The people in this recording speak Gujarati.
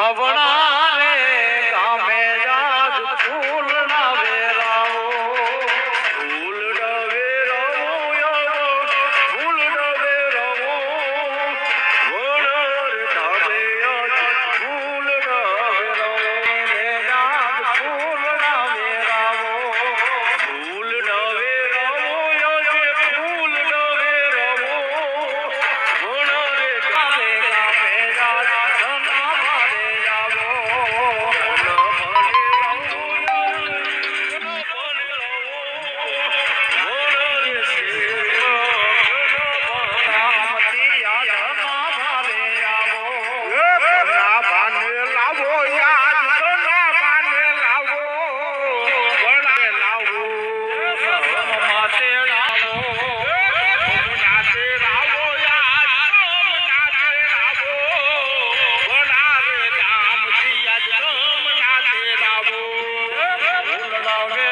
અવણા રે ગામે જાજ ફૂલ ના વેરાવો ફૂલ ના વેરાવો ફૂલ ના વેરાવો વણર ધામે ફૂલ ના વેરાવો જાજ ફૂલ ના વેરાવો ફૂલ ના વેરાવો ફૂલ ના વેરાવો વણર ધામે ગામે જાજ Love it.